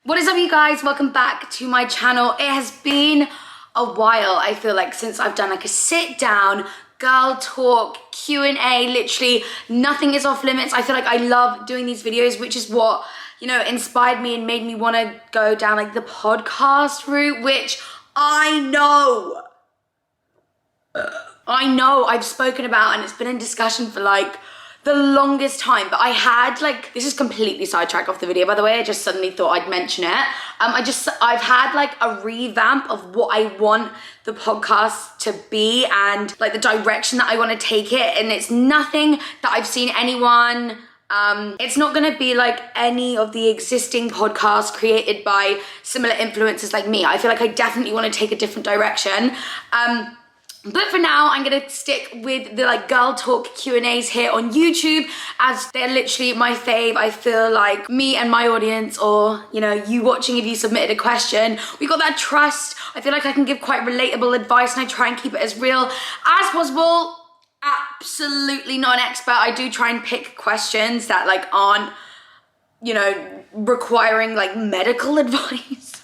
What is up, you guys? Welcome back to my channel. It has been a while, I feel like, since I've done like a sit down girl talk Q&A. Literally nothing is off limits. I feel like I love doing these videos, which is what, you know, inspired me and made me want to go down like the podcast route, which I know I've spoken about and it's been in discussion for like the longest time. But I had like, this is completely sidetracked off the video, by the way. I just suddenly thought I'd mention it. I've had like a revamp of what I want the podcast to be and like the direction that I want to take it. And it's nothing that I've seen anyone, it's not gonna be like any of the existing podcasts created by similar influencers like me. I feel like I definitely want to take a different direction. But for now, I'm gonna stick with the like girl talk Q&As here on YouTube, as they're literally my fave. I feel like me and my audience, or you know, you watching if you submitted a question, we got that trust. I feel like I can give quite relatable advice and I try and keep it as real as possible. Absolutely not an expert. I do try and pick questions that like aren't, you know, requiring like medical advice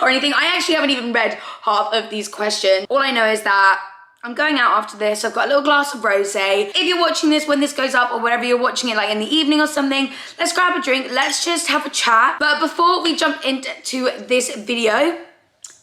or anything. I actually haven't even read half of these questions. All I know is that I'm going out after this. I've got a little glass of rosé. If you're watching this when this goes up, or whenever you're watching it, like in the evening or something, let's grab a drink. Let's just have a chat. But before we jump into this video,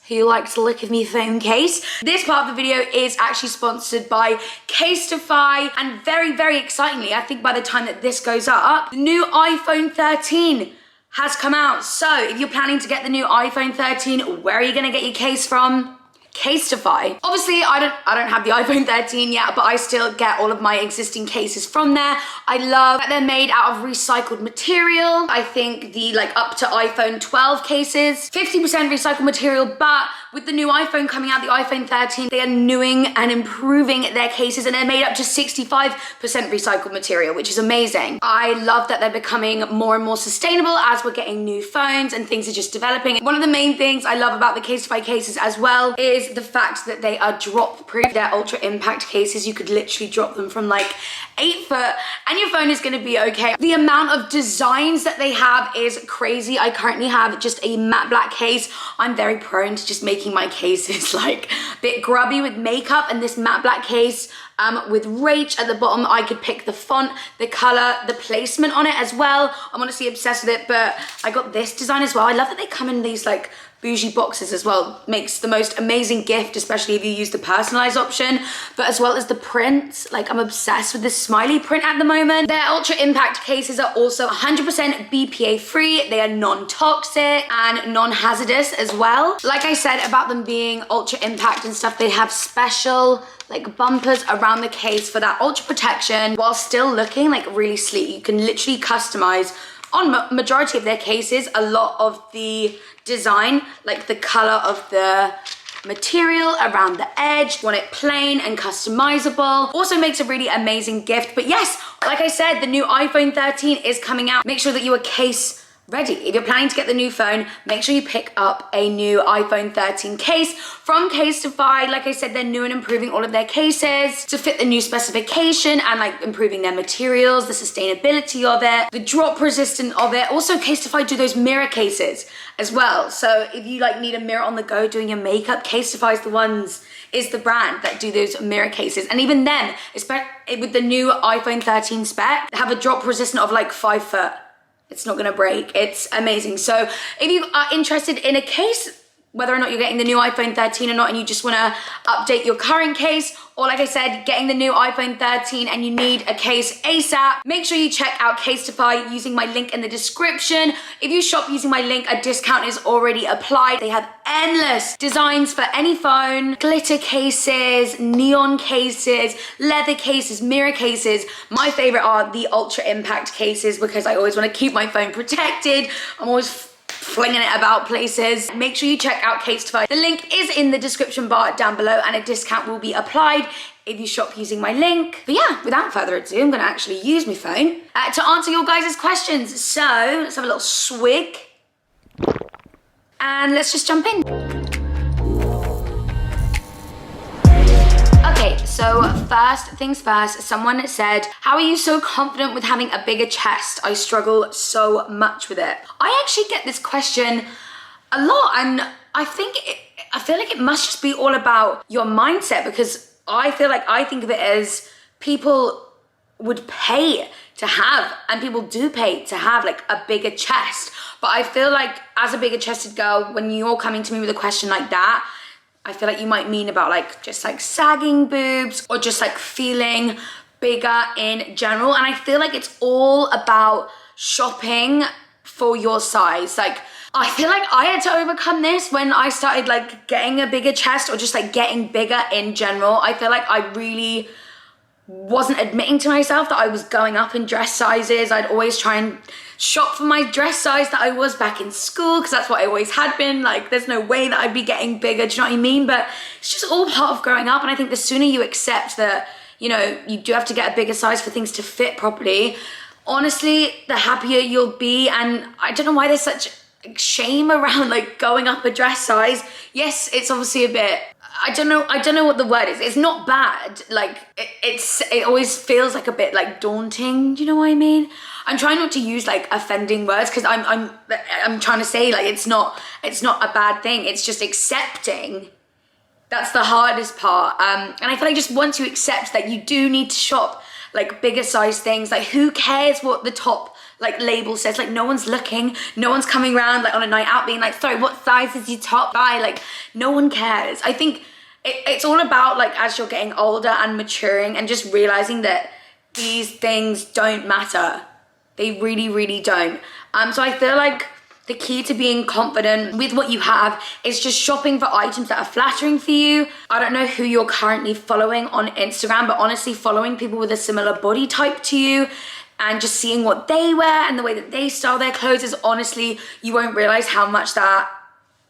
who likes to look at me phone case? This part of the video is actually sponsored by Casetify, and very, very excitingly, I think by the time that this goes up, the new iPhone 13 has come out. So if you're planning to get the new iPhone 13, where are you gonna get your case from? Casetify. Obviously, I don't have the iPhone 13 yet, but I still get all of my existing cases from there. I love that they're made out of recycled material. I think the like up to iPhone 12 cases, 50% recycled material, but with the new iPhone coming out, the iPhone 13, they are newing and improving their cases, and they're made up to 65% recycled material, which is amazing. I love that they're becoming more and more sustainable as we're getting new phones and things are just developing. One of the main things I love about the Casetify cases as well is the fact that they are drop proof. They're ultra impact cases. You could literally drop them from like 8 foot and your phone is going to be okay. The amount of designs that they have is crazy. I currently have just a matte black case. I'm very prone to just making my cases like a bit grubby with makeup, and this matte black case with rach at the bottom, I could pick the font, the color, the placement on it as well. I'm honestly obsessed with it. But I got this design as well. I love that they come in these like bougie boxes as well. Makes the most amazing gift, especially if you use the personalized option, but as well as the print. Like, I'm obsessed with this smiley print at the moment. Their ultra impact cases are also 100% BPA free. They are non-toxic and non-hazardous as well. Like I said about them being ultra impact and stuff, they have special like bumpers around the case for that ultra protection while still looking like really sleek. You can literally customize on majority of their cases a lot of the design, like the color of the material around the edge. Want it plain and customizable. Also makes a really amazing gift. But yes, like I said, the new iPhone 13 is coming out. Make sure that you are case ready. If you're planning to get the new phone, make sure you pick up a new iPhone 13 case from Casetify. Like I said, they're new and improving all of their cases to fit the new specification and like improving their materials, the sustainability of it, the drop resistant of it. Also, Casetify do those mirror cases as well. So if you like need a mirror on the go doing your makeup, Casetify is the brand that do those mirror cases. And even them, especially with the new iPhone 13 spec, they have a drop resistant of like 5 foot. It's not gonna break. It's amazing. So if you are interested in a case, whether or not you're getting the new iPhone 13 or not, and you just wanna update your current case, or like I said, getting the new iPhone 13 and you need a case ASAP, make sure you check out Casetify using my link in the description. If you shop using my link, a discount is already applied. They have endless designs for any phone, glitter cases, neon cases, leather cases, mirror cases. My favorite are the ultra impact cases because I always want to keep my phone protected. I'm always flinging it about places. Make sure you check out Casetify. The link is in the description bar down below, and a discount will be applied if you shop using my link. But yeah, without further ado, I'm gonna actually use my phone to answer your guys' questions. So let's have a little swig and let's just jump in. Okay, Okay, so first things first, someone said, how are you so confident with having a bigger chest? I struggle so much with it. I actually get this question a lot, and I feel like it must just be all about your mindset, because I feel like I think of it as people would pay to have, and people do pay to have like a bigger chest. But I feel like as a bigger chested girl, when you're coming to me with a question like that, I feel like you might mean about like just like sagging boobs or just like feeling bigger in general. And I feel like it's all about shopping for your size. Like, I feel like I had to overcome this when I started like getting a bigger chest, or just like getting bigger in general. I feel like I really wasn't admitting to myself that I was going up in dress sizes. I'd always try and shop for my dress size that I was back in school, because that's what I always had been. Like, there's no way that I'd be getting bigger, do you know what I mean? But it's just all part of growing up. And I think the sooner you accept that, you know, you do have to get a bigger size for things to fit properly, honestly, the happier you'll be. And I don't know why there's such shame around like going up a dress size. Yes, it's obviously a bit, I don't know what the word is. It's not bad. Like it always feels like a bit like daunting. Do you know what I mean? I'm trying not to use like offending words, because I'm trying to say like it's not a bad thing. It's just accepting. That's the hardest part. And I feel like just once you accept that you do need to shop like bigger size things, like who cares what the top like label says? Like, no one's looking, no one's coming around like on a night out being like, sorry, what size is your top guy? Like, no one cares. I think it's all about like as you're getting older and maturing and just realizing that these things don't matter. They really, really don't. So I feel like the key to being confident with what you have is just shopping for items that are flattering for you. I don't know who you're currently following on Instagram, but honestly, following people with a similar body type to you and just seeing what they wear and the way that they style their clothes is honestly, you won't realize how much that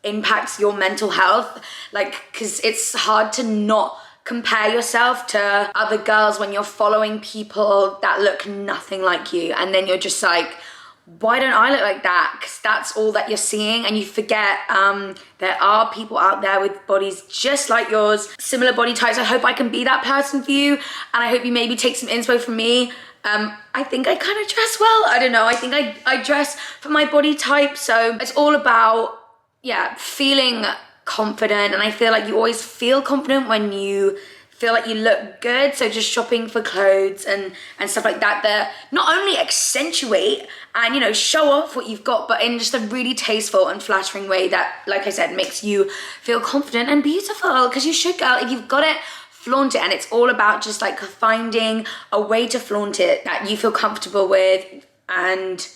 impacts your mental health. Like, because it's hard to not compare yourself to other girls when you're following people that look nothing like you, and then you're just like, why don't I look like that? Because that's all that you're seeing, and you forget there are people out there with bodies just like yours, similar body types. I hope I can be that person for you, and I hope you maybe take some inspo from me. I think I kind of dress well. I don't know, I think I dress for my body type. So it's all about, yeah, feeling confident. And I feel like you always feel confident when you feel like you look good. So just shopping for clothes and stuff like that not only accentuate and, you know, show off what you've got, but in just a really tasteful and flattering way that, like I said, makes you feel confident and beautiful. Because you should, girl. If you've got it, flaunt it. And it's all about just like finding a way to flaunt it that you feel comfortable with. And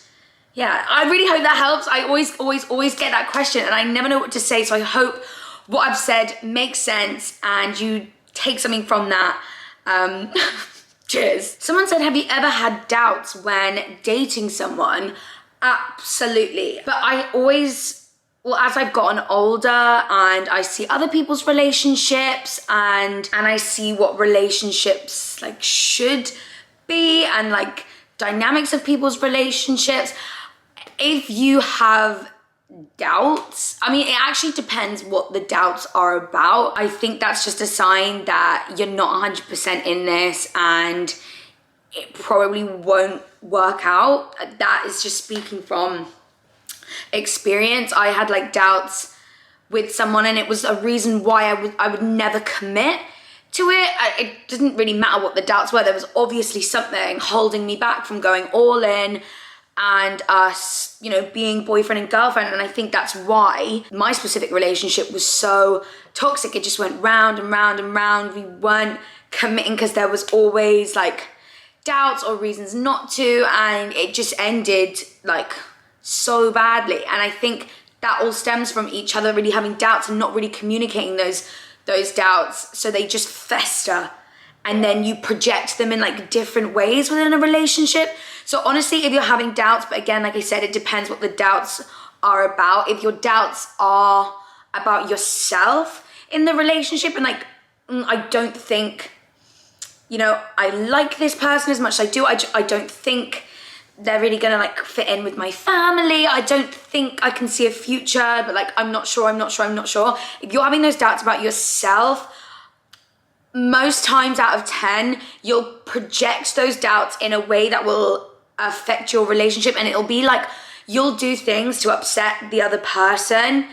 yeah, I really hope that helps. I always get that question and I never know what to say. So I hope what I've said makes sense and you take something from that. Cheers. Someone said, have you ever had doubts when dating someone? Absolutely. But I always, well, as I've gotten older and I see other people's relationships and I see what relationships like should be and like dynamics of people's relationships, if you have doubts, I mean, it actually depends what the doubts are about. I think that's just a sign that you're not 100% in this and it probably won't work out. That is just speaking from experience. I had like doubts with someone and it was a reason why I would never commit to it. It didn't really matter what the doubts were. There was obviously something holding me back from going all in and us, you know, being boyfriend and girlfriend. And I think that's why my specific relationship was so toxic. It just went round and round and round. We weren't committing because there was always like doubts or reasons not to, and it just ended like so badly. And I think that all stems from each other really having doubts and not really communicating those doubts. So they just fester and then you project them in like different ways within a relationship. So honestly, if you're having doubts, but again, like I said, it depends what the doubts are about. If your doubts are about yourself in the relationship and like, I don't think, you know, I like this person as much as I do. I don't think they're really gonna like fit in with my family. I don't think I can see a future, but like, I'm not sure. If you're having those doubts about yourself, most times out of 10, you'll project those doubts in a way that will affect your relationship, and it'll be like you'll do things to upset the other person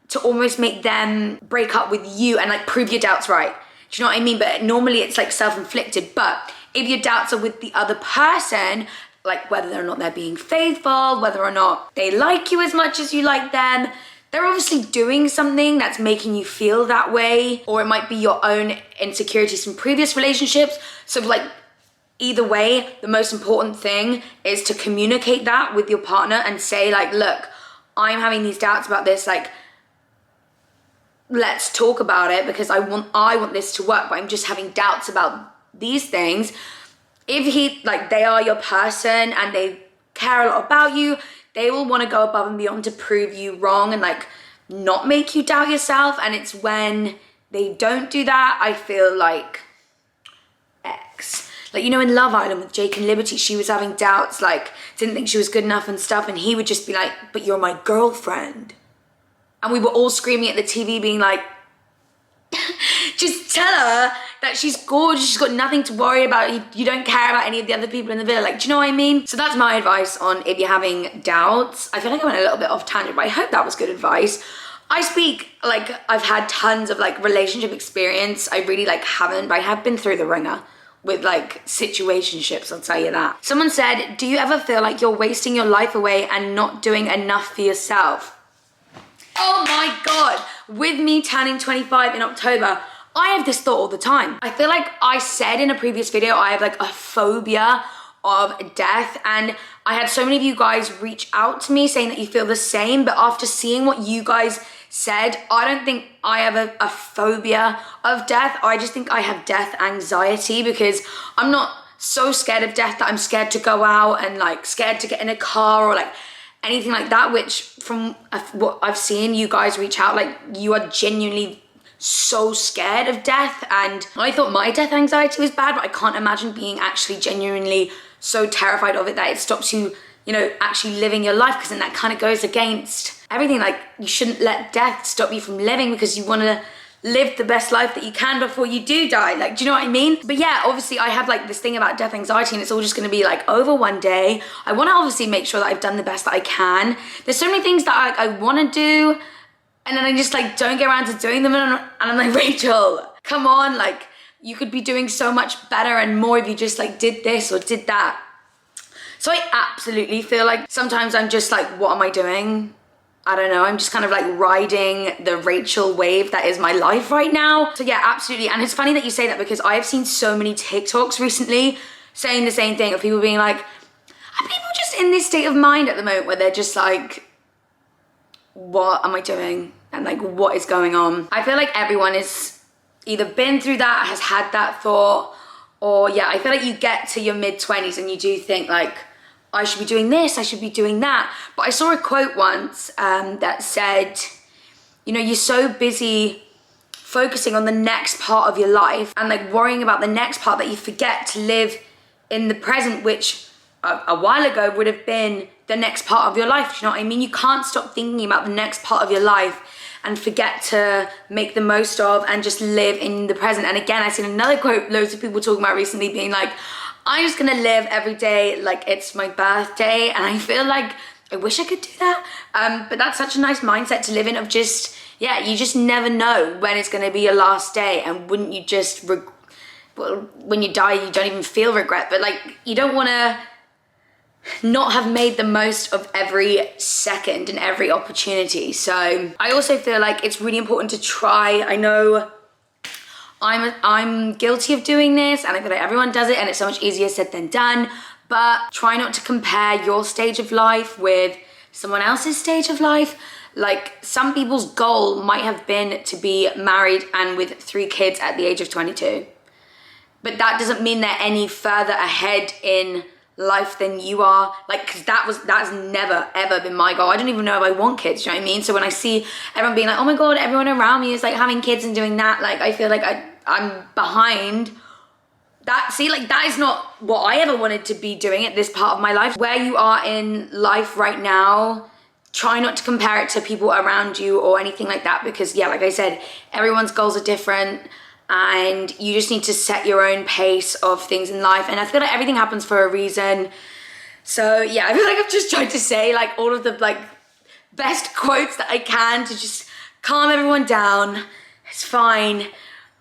to almost make them break up with you and like prove your doubts right. Do you know what I mean? But normally it's like self-inflicted. But if your doubts are with the other person, like whether or not they're being faithful, whether or not they like you as much as you like them, they're obviously doing something that's making you feel that way, or it might be your own insecurities from previous relationships. So like either way, the most important thing is to communicate that with your partner and say like, look, I'm having these doubts about this, like, let's talk about it because I want this to work, but I'm just having doubts about these things. If they are your person and they care a lot about you, they will want to go above and beyond to prove you wrong and like not make you doubt yourself. And it's when they don't do that, I feel like X. Like, you know, in Love Island with Jake and Liberty, she was having doubts, like didn't think she was good enough and stuff. And he would just be like, but you're my girlfriend. And we were all screaming at the TV being like, just tell her that she's gorgeous, she's got nothing to worry about, you don't care about any of the other people in the villa. Like, do you know what I mean? So that's my advice on if you're having doubts. I feel like I went a little bit off tangent, but I hope that was good advice. I speak, like, I've had tons of like relationship experience. I really like haven't, but I have been through the ringer with like situationships, I'll tell you that. Someone said, do you ever feel like you're wasting your life away and not doing enough for yourself? Oh my God, with me turning 25 in October, I have this thought all the time. I feel like I said in a previous video, I have like a phobia of death, and I had so many of you guys reach out to me saying that you feel the same, but after seeing what you guys said, I don't think I have a phobia of death. I just think I have death anxiety because I'm not so scared of death that I'm scared to go out and like scared to get in a car or like anything like that, which from what I've seen you guys reach out, like you are genuinely so scared of death. And I thought my death anxiety was bad, but I can't imagine being actually genuinely so terrified of it that it stops you, you know, actually living your life, because then that kind of goes against everything. Like, you shouldn't let death stop you from living because you want to live the best life that you can before you do die. Like, do you know what I mean? But yeah, obviously I have like this thing about death anxiety, and it's all just going to be like over one day. I want to obviously make sure that I've done the best that I can. There's so many things that I want to do, and then I just like don't get around to doing them, and I'm like, Rachel, come on, like you could be doing so much better and more if you just like did this or did that. So I absolutely feel like sometimes I'm just like, what am I doing? I don't know, I'm just kind of like riding the Rachel wave that is my life right now. So yeah, absolutely. And it's funny that you say that because I have seen so many TikToks recently saying the same thing, of people being like, are people just in this state of mind at the moment where they're just like, what am I doing? And like, what is going on? I feel like everyone has either been through that, has had that thought, or yeah, I feel like you get to your mid-20s and you do think like, I should be doing this, I should be doing that. But I saw a quote once that said, you know, you're so busy focusing on the next part of your life and like worrying about the next part that you forget to live in the present, which a while ago would have been the next part of your life. Do you know what I mean? You can't stop thinking about the next part of your life and forget to make the most of and just live in the present. And again, I've seen another quote loads of people talking about recently being like, I'm just gonna live every day like it's my birthday. And I feel like I wish I could do that. But that's such a nice mindset to live in, of just, yeah, you just never know when it's gonna be your last day. And wouldn't you just, well, when you die, you don't even feel regret, but like, you don't wanna not have made the most of every second and every opportunity. So I also feel like it's really important to try. I know I'm guilty of doing this, and I feel like everyone does it, and it's so much easier said than done, but try not to compare your stage of life with someone else's stage of life. Like, some people's goal might have been to be married and with 3 kids at the age of 22, but that doesn't mean they're any further ahead in life than you are. Like, because that's never ever been my goal. I don't even know if I want kids, do you know what I mean? So when I see everyone being like, oh my God, everyone around me is like having kids and doing that, like I feel like I'm behind that. See, like, that is not what I ever wanted to be doing at this part of my life. Where you are in life right now, try not to compare it to people around you or anything like that, because yeah, like I said, everyone's goals are different. and you just need to set your own pace of things in life. And I feel like everything happens for a reason. So yeah, I feel like I've just tried to say like all of the like best quotes that I can to just calm everyone down. It's fine.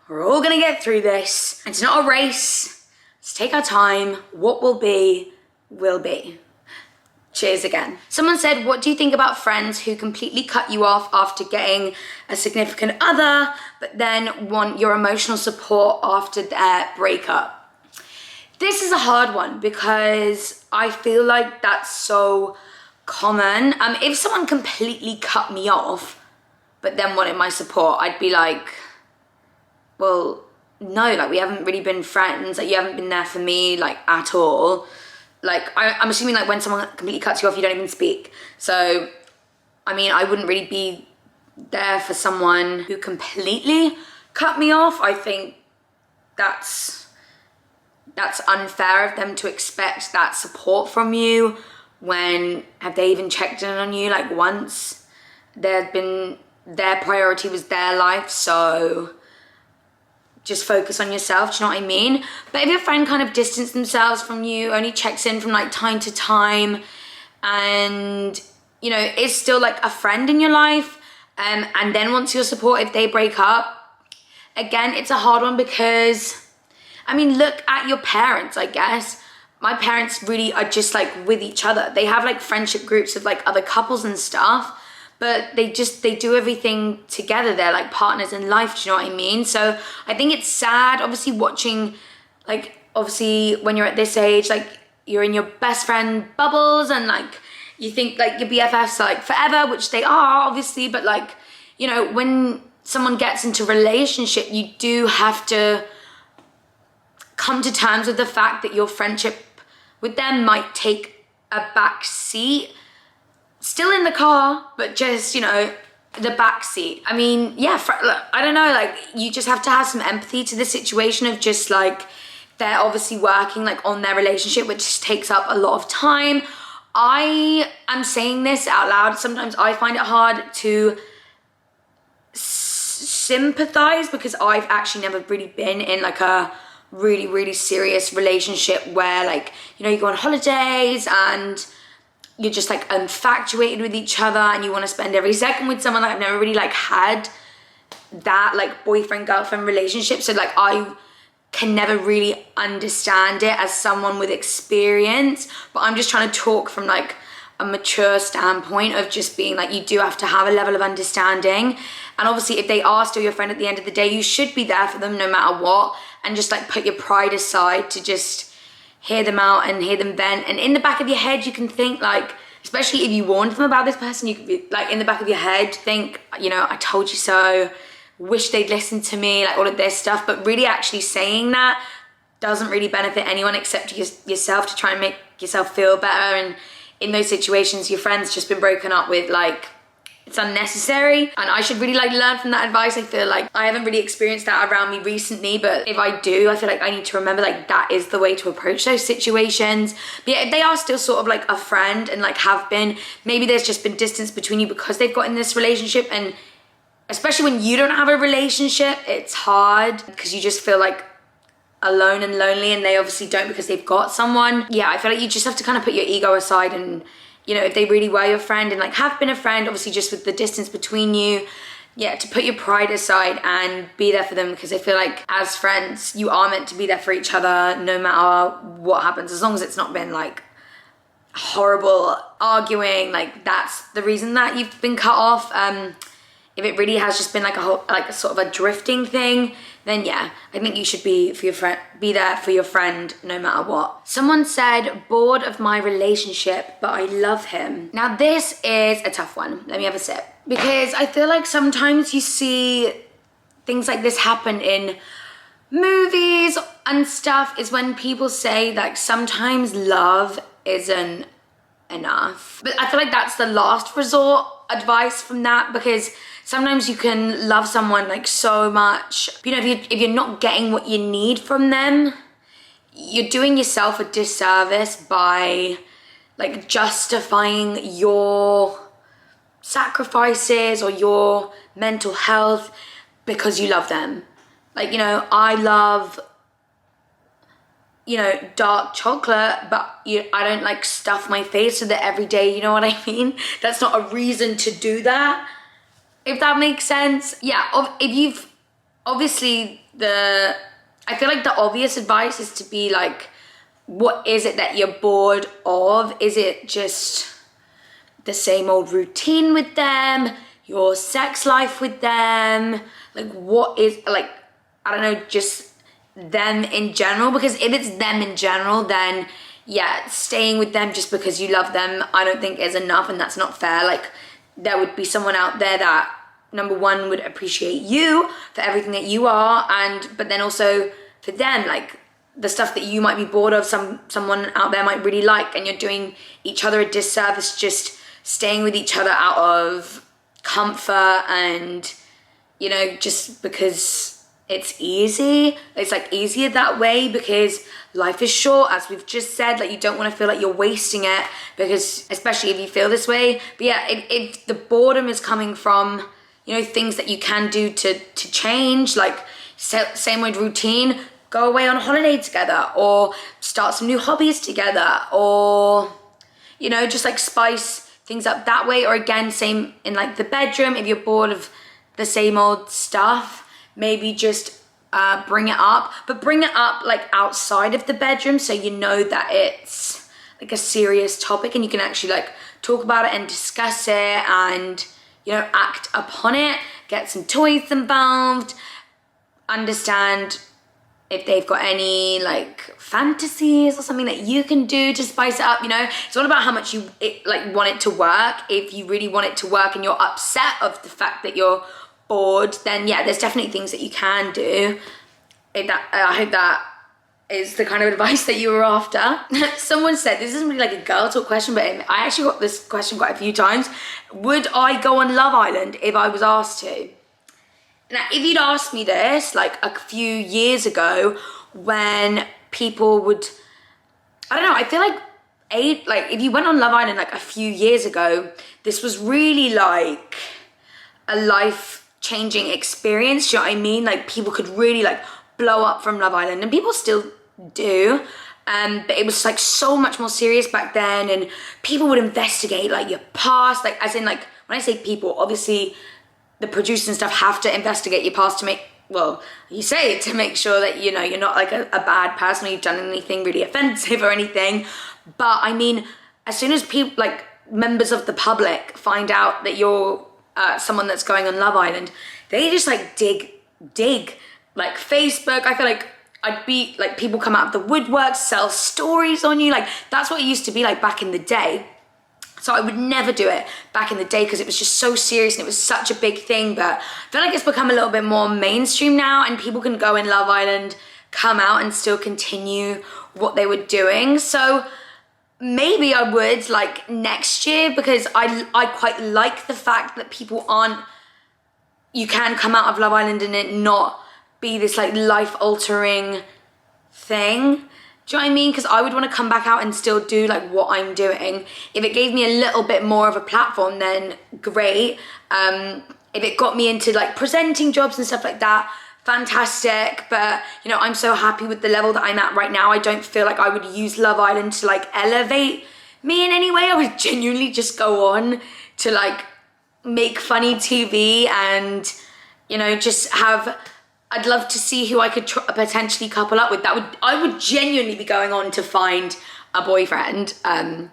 We're all gonna get through this. It's not a race. Let's take our time. What will be, will be. Cheers again. Someone said, what do you think about friends who completely cut you off after getting a significant other, but then want your emotional support after their breakup? This is a hard one because I feel like that's so common. If someone completely cut me off, but then wanted my support, I'd be like, well, no, like we haven't really been friends. Like you haven't been there for me like at all. Like I'm assuming like when someone completely cuts you off, you don't even speak. So, I mean, I wouldn't really be there for someone who completely cut me off. I think that's unfair of them to expect that support from you when have they even checked in on you like once? Their priority was their life, so just focus on yourself, do you know what I mean? But if your friend kind of distanced themselves from you, only checks in from like time to time, and you know, is still like a friend in your life, and then wants your support if they break up, again, it's a hard one because, I mean, look at your parents, I guess. My parents really are just like with each other. They have like friendship groups of like other couples and stuff, but they do everything together. They're like partners in life, do you know what I mean? So I think it's sad, obviously watching, like, obviously when you're at this age, like you're in your best friend bubbles and like you think like your BFFs are like forever, which they are obviously, but like, you know, when someone gets into a relationship, you do have to come to terms with the fact that your friendship with them might take a back seat. Still in the car, but just, you know, the back seat. I mean, yeah, look, I don't know, like, you just have to have some empathy to the situation of just, like, they're obviously working, like, on their relationship, which takes up a lot of time. I am saying this out loud. Sometimes I find it hard to sympathize because I've actually never really been in, like, a really, really serious relationship where, like, you know, you go on holidays and you're just like infatuated with each other and you want to spend every second with someone. Like I've never really like had that like boyfriend girlfriend relationship, so like I can never really understand it as someone with experience. But I'm just trying to talk from like a mature standpoint of just being like, you do have to have a level of understanding, and obviously if they are still your friend at the end of the day, you should be there for them no matter what, and just like put your pride aside to just hear them out and hear them vent. And in the back of your head, you can think like, especially if you warned them about this person, you could be like in the back of your head, think, you know, I told you so, wish they'd listen to me, like all of this stuff. But really actually saying that doesn't really benefit anyone except yourself, to try and make yourself feel better. And in those situations, your friend's just been broken up with, like, it's unnecessary, and I should really like learn from that advice. I feel like I haven't really experienced that around me recently, but if I do, I feel like I need to remember like that is the way to approach those situations. But yeah, if they are still sort of like a friend and like have been, maybe there's just been distance between you because they've got in this relationship, and especially when you don't have a relationship, it's hard because you just feel like alone and lonely, and they obviously don't because they've got someone. Yeah, I feel like you just have to kind of put your ego aside, and you know, if they really were your friend and like have been a friend, obviously just with the distance between you, yeah, to put your pride aside and be there for them, because I feel like as friends, you are meant to be there for each other no matter what happens, as long as it's not been like horrible arguing, like that's the reason that you've been cut off. If it really has just been like a sort of a drifting thing, then yeah, I think you should be there for your friend no matter what. Someone said, bored of my relationship, but I love him. Now this is a tough one. Let me have a sip. Because I feel like sometimes you see things like this happen in movies and stuff, is when people say like sometimes love isn't enough. But I feel like that's the last resort advice from that, because sometimes you can love someone like so much, you know, if you're not getting what you need from them, you're doing yourself a disservice by like justifying your sacrifices or your mental health because you love them. Like, you know, I love, you know, dark chocolate, but I don't like stuff my face with it every day, you know what I mean? That's not a reason to do that, if that makes sense. Yeah, if you've, obviously I feel like the obvious advice is to be like, what is it that you're bored of? Is it just the same old routine with them? Your sex life with them? Like, what is, like, I don't know, just them in general? Because if it's them in general, then yeah, staying with them just because you love them, I don't think is enough, and that's not fair. Like, there would be someone out there that, number one, would appreciate you for everything that you are, but then also for them, like, the stuff that you might be bored of, someone out there might really like, and you're doing each other a disservice just staying with each other out of comfort and, you know, just because it's easy. It's like easier that way because life is short, as we've just said. Like, you don't want to feel like you're wasting it, because especially if you feel this way. But yeah, if the boredom is coming from, you know, things that you can do to change, like same with routine, go away on a holiday together, or start some new hobbies together, or, you know, just like spice things up that way. Or again, same in like the bedroom, if you're bored of the same old stuff, maybe just bring it up, but bring it up like outside of the bedroom, so you know that it's like a serious topic and you can actually like talk about it and discuss it and, you know, act upon it, get some toys involved, understand if they've got any like fantasies or something that you can do to spice it up. You know, it's all about how much you want it to work. If you really want it to work and you're upset of the fact that you're bored, then yeah, there's definitely things that you can do. I hope that is the kind of advice that you were after. Someone said, this isn't really like a girl talk question, but I actually got this question quite a few times. Would I go on Love Island if I was asked to? Now, if you'd asked me this like a few years ago, when people would, I don't know, I feel like if you went on Love Island like a few years ago, this was really like a life-changing experience. Do you know what I mean? Like, people could really like blow up from Love Island, and people still do. But it was like so much more serious back then, and people would investigate like your past, like as in like, when I say people, obviously the producers and stuff have to investigate your past to make, well, you say it to make sure that, you know, you're not like a bad person or you've done anything really offensive or anything. Like, I mean, as soon as people, like members of the public, find out that you're someone that's going on Love Island, they just like dig like Facebook. I feel like I'd be like, people come out of the woodwork, sell stories on you. Like, that's what it used to be like back in the day. So I would never do it back in the day because it was just so serious and it was such a big thing. But I feel like it's become a little bit more mainstream now, and people can go in Love Island, come out and still continue what they were doing. So maybe I would like next year, because I quite like the fact that people aren't, you can come out of Love Island and it not be this like life-altering thing. Do you know what I mean? Because I would want to come back out and still do like what I'm doing. If it gave me a little bit more of a platform, then great. If it got me into like presenting jobs and stuff like that, fantastic. But, you know, I'm so happy with the level that I'm at right now. I don't feel like I would use Love Island to like elevate me in any way. I would genuinely just go on to like make funny TV and, you know, just have, I'd love to see who I could potentially couple up with. I would genuinely be going on to find a boyfriend, and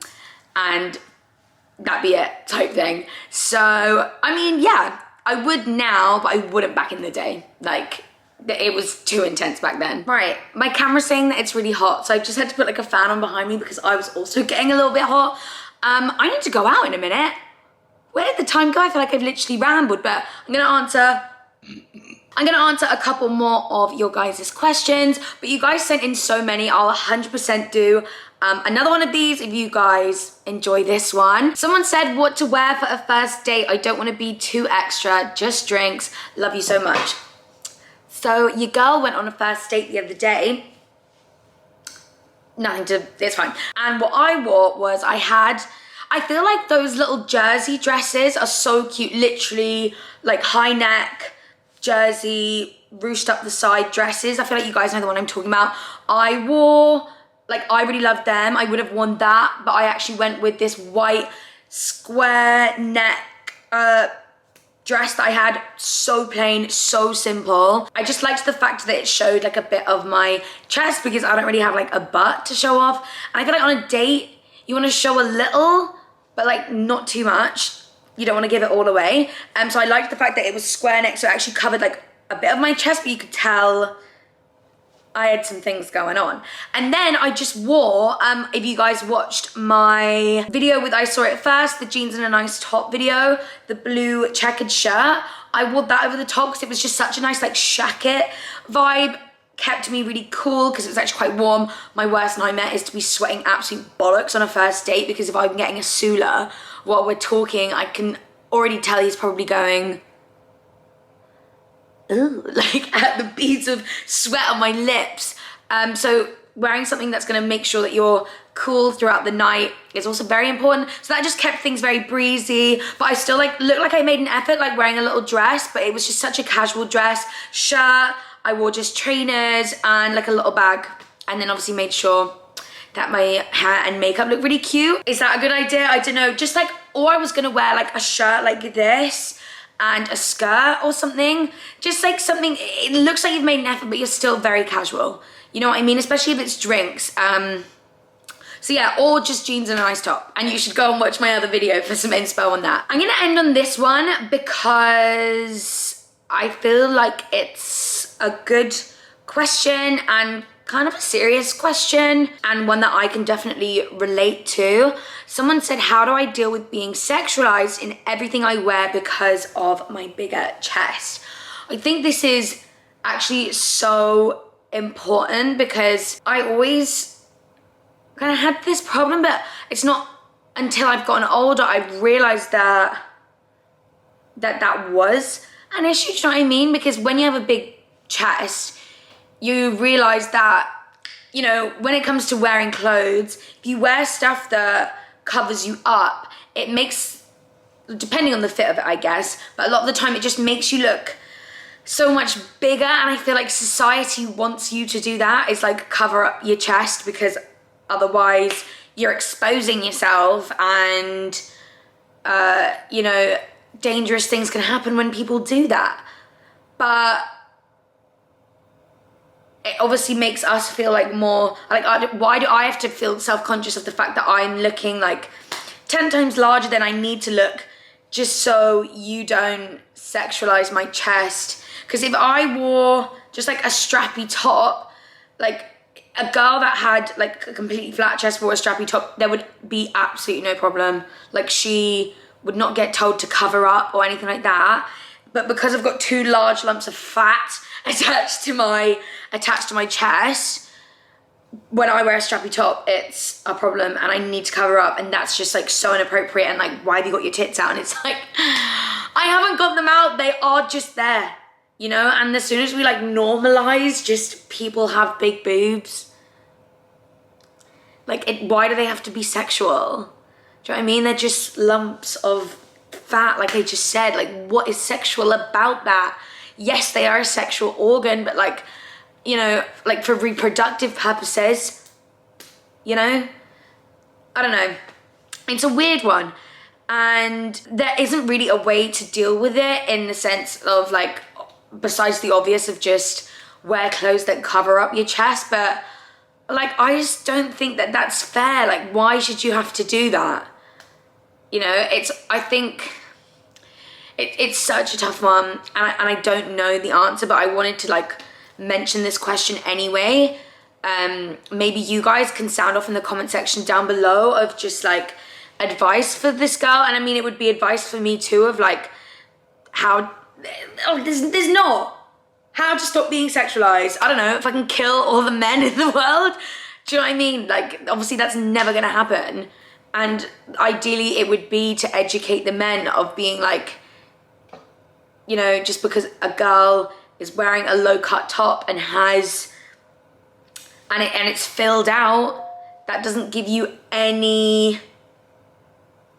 that'd be it type thing. So, I mean, yeah, I would now, but I wouldn't back in the day. Like, it was too intense back then. Right, my camera's saying that it's really hot, so I just had to put like a fan on behind me because I was also getting a little bit hot. I need to go out in a minute. Where did the time go? I feel like I've literally rambled, but I'm gonna answer a couple more of your guys' questions, but you guys sent in so many, I'll 100% do another one of these if you guys enjoy this one. Someone said, what to wear for a first date? I don't want to be too extra, just drinks. Love you so much. So your girl went on a first date the other day. It's fine. And what I wore was, I feel like those little jersey dresses are so cute, literally like high neck, jersey, ruched up the side dresses. I feel like you guys know the one I'm talking about. I really loved them. I would have worn that, but I actually went with this white square neck dress that I had, so plain, so simple. I just liked the fact that it showed like a bit of my chest because I don't really have like a butt to show off. And I feel like on a date, you want to show a little, but like not too much. You don't want to give it all away. So I liked the fact that it was square neck, so it actually covered like a bit of my chest, but you could tell I had some things going on. And then I just wore, if you guys watched my video with I Saw It First, the jeans and a nice top video, the blue checkered shirt, I wore that over the top because it was just such a nice like shacket vibe. Kept me really cool because it was actually quite warm. My worst nightmare is to be sweating absolute bollocks on a first date, because if I'm getting a Sula while we're talking, I can already tell he's probably going, ooh, like at the beads of sweat on my lips. So wearing something that's gonna make sure that you're cool throughout the night is also very important. So that just kept things very breezy, but I still like looked like I made an effort like wearing a little dress, but it was just such a casual dress. Shirt, I wore just trainers and like a little bag, and then obviously made sure that my hair and makeup looked really cute. Is that a good idea? I don't know, just like, or I was gonna wear like a shirt like this and a skirt or something. Just like something, it looks like you've made an effort, but you're still very casual. You know what I mean? Especially if it's drinks. So yeah, or just jeans and a nice top. And you should go and watch my other video for some inspo on that. I'm gonna end on this one because I feel like it's a good question and kind of a serious question, and one that I can definitely relate to. Someone said, how do I deal with being sexualized in everything I wear because of my bigger chest? I think this is actually so important because I always kind of had this problem, but it's not until I've gotten older I've realized that was an issue. Do you know what I mean? Because when you have a big chest, you realize that, you know, when it comes to wearing clothes, if you wear stuff that covers you up, it makes, depending on the fit of it, I guess, but a lot of the time it just makes you look so much bigger. And I feel like society wants you to do that, is like cover up your chest, because otherwise you're exposing yourself, and you know, dangerous things can happen when people do that. But it obviously makes us feel like more, like, why do I have to feel self-conscious of the fact that I'm looking like 10 times larger than I need to look, just so you don't sexualize my chest? Because if I wore just like a strappy top, like a girl that had like a completely flat chest wore a strappy top, there would be absolutely no problem. Like, she would not get told to cover up or anything like that. But because I've got two large lumps of fat attached to my chest, when I wear a strappy top, it's a problem and I need to cover up, and that's just like so inappropriate. And like, why have you got your tits out? And it's like, I haven't got them out, they are just there, you know? And as soon as we like normalize just people have big boobs, like, why do they have to be sexual? Do you know what I mean? They're just lumps of fat, like I just said. Like, what is sexual about that? Yes, they are a sexual organ, but like, you know, like for reproductive purposes, you know? I don't know. It's a weird one. And there isn't really a way to deal with it, in the sense of like, besides the obvious of just wear clothes that cover up your chest. But like, I just don't think that that's fair. Like, why should you have to do that? You know, I think it's such a tough one, and I don't know the answer, but I wanted to like mention this question anyway. Maybe you guys can sound off in the comment section down below of just like advice for this girl. And I mean, it would be advice for me too, of like how, there's not, how to stop being sexualized. I don't know, if I can kill all the men in the world. Do you know what I mean? Like, obviously that's never gonna happen. And ideally it would be to educate the men of being like, you know, just because a girl is wearing a low cut top and has, and it's filled out, that doesn't give you any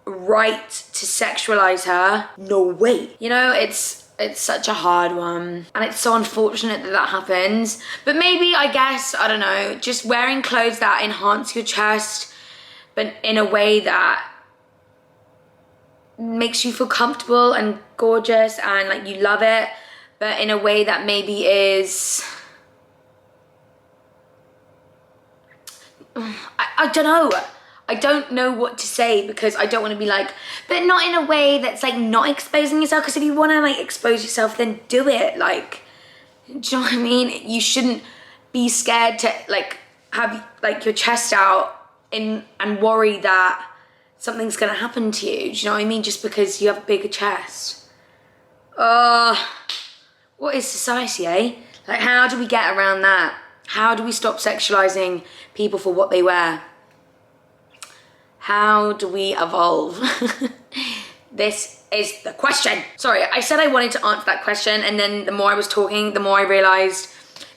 right to sexualize her. No way. You know, it's It's such a hard one. And it's so unfortunate that that happens. But maybe, I guess, I don't know, just wearing clothes that enhance your chest, but in a way that makes you feel comfortable and gorgeous and like you love it, but in a way that maybe is, I don't know. I don't know what to say because I don't want to be like, but not in a way that's like not exposing yourself, because if you want to like expose yourself, then do it. Like, do you know what I mean? You shouldn't be scared to like have like your chest out and worry that something's gonna happen to you. Do you know what I mean? Just because you have a bigger chest. What is society, eh? Like, how do we get around that? How do we stop sexualizing people for what they wear? How do we evolve? This is the question. Sorry, I said I wanted to answer that question, and then the more I was talking, the more I realized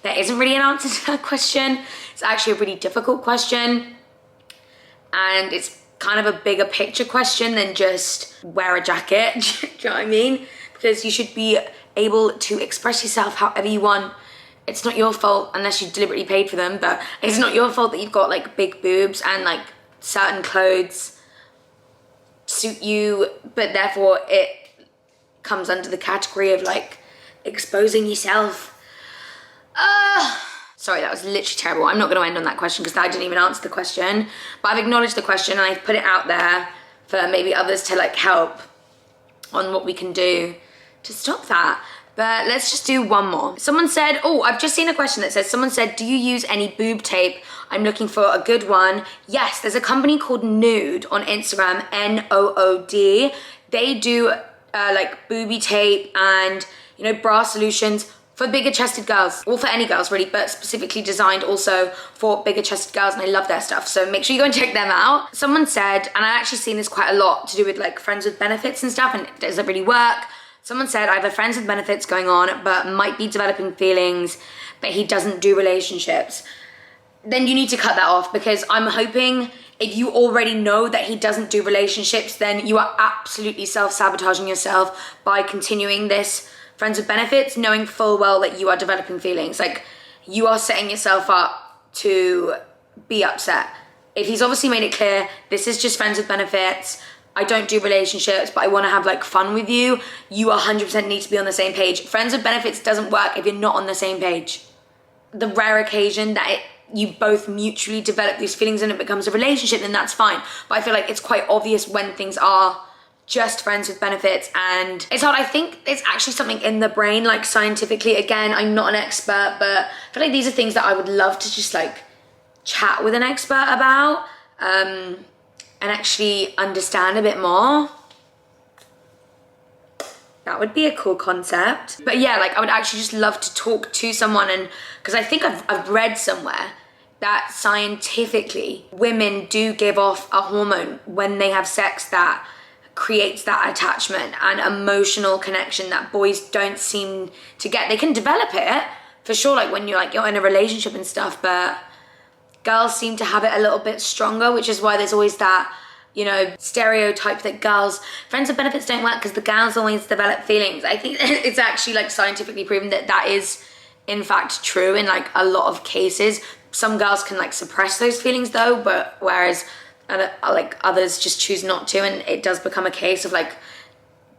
there isn't really an answer to that question. It's actually a really difficult question. And it's kind of a bigger picture question than just wear a jacket. Do you know what I mean? Because you should be able to express yourself however you want. It's not your fault, unless you deliberately paid for them, but it's not your fault that you've got like big boobs and like certain clothes suit you, but therefore it comes under the category of like exposing yourself. Sorry, that was literally terrible. I'm not going to end on that question because I didn't even answer the question, but I've acknowledged the question and I've put it out there for maybe others to like help on what we can do to stop that. But let's just do one more. Someone said, oh, I've just seen a question that says, someone said, do you use any boob tape? I'm looking for a good one. Yes, there's a company called Nood on Instagram, N-O-O-D. They do like booby tape and, you know, bra solutions for bigger chested girls, or for any girls really, but specifically designed also for bigger chested girls, and I love their stuff. So make sure you go and check them out. Someone said, and I actually seen this quite a lot to do with like friends with benefits and stuff, and does it really work? Someone said, I have a friends with benefits going on, but might be developing feelings, but he doesn't do relationships. Then you need to cut that off, because I'm hoping if you already know that he doesn't do relationships, then you are absolutely self-sabotaging yourself by continuing this friends with benefits, knowing full well that you are developing feelings. Like, you are setting yourself up to be upset. If he's obviously made it clear, this is just friends with benefits, I don't do relationships, but I want to have like fun with you, you 100% need to be on the same page. Friends with benefits doesn't work if you're not on the same page. The rare occasion that you both mutually develop these feelings and it becomes a relationship, then that's fine. But I feel like it's quite obvious when things are just friends with benefits, and it's hard. I think it's actually something in the brain, like scientifically. Again, I'm not an expert, but I feel like these are things that I would love to just like chat with an expert about, and actually understand a bit more. That would be a cool concept. But yeah, like I would actually just love to talk to someone, and because I think I've read somewhere that scientifically women do give off a hormone when they have sex that creates that attachment and emotional connection that boys don't seem to get. They can develop it for sure, like when you're in a relationship and stuff, but girls seem to have it a little bit stronger, which is why there's always that, you know, stereotype that girls, friends with benefits don't work because the girls always develop feelings. I think it's actually like scientifically proven that that is in fact true in like a lot of cases. Some girls can like suppress those feelings though, but whereas like others just choose not to, and it does become a case of like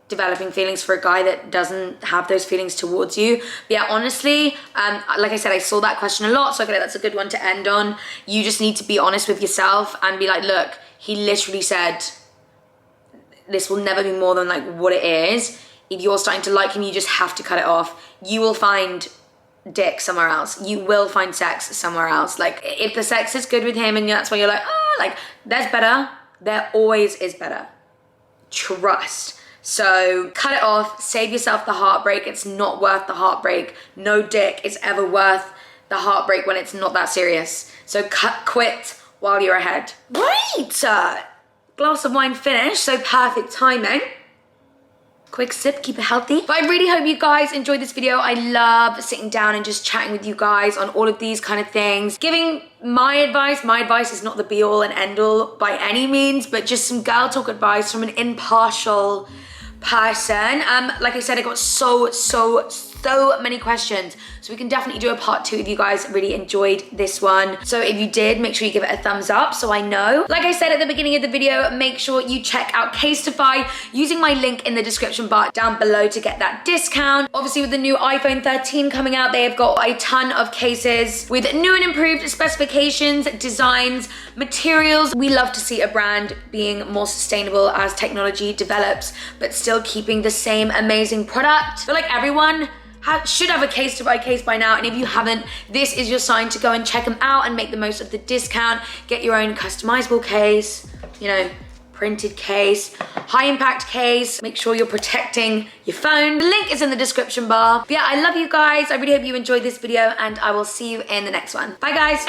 developing feelings for a guy that doesn't have those feelings towards you. But yeah, honestly, like I said, I saw that question a lot, so I feel like that's a good one to end on. You just need to be honest with yourself and be like, look, he literally said this will never be more than like what it is. If you're starting to like him, you just have to cut it off. You will find dick somewhere else. You will find sex somewhere else. Like, if the sex is good with him and that's why you're like, oh, like, there's better. There always is better. Trust. So cut it off, save yourself the heartbreak. It's not worth the heartbreak. No dick is ever worth the heartbreak when it's not that serious. So quit while you're ahead. Right, glass of wine finished, so perfect timing. Quick sip, keep it healthy. But I really hope you guys enjoyed this video. I love sitting down and just chatting with you guys on all of these kind of things. Giving my advice. My advice is not the be all and end all by any means, but just some girl talk advice from an impartial person. Like I said, I got so many questions, so we can definitely do a part 2 if you guys really enjoyed this one. So if you did, make sure you give it a thumbs up so I know. Like I said at the beginning of the video, make sure you check out Casetify using my link in the description bar down below to get that discount. Obviously with the new iPhone 13 coming out, they have got a ton of cases with new and improved specifications, designs, materials. We love to see a brand being more sustainable as technology develops, but still keeping the same amazing product. I feel like everyone should have a Casetify case by now, and if you haven't, this is your sign to go and check them out and make the most of the discount. Get your own customizable case, you know, printed case, high impact case. Make sure you're protecting your phone. The link is in the description bar. But yeah, I love you guys. I really hope you enjoyed this video, and I will see you in the next one. Bye guys.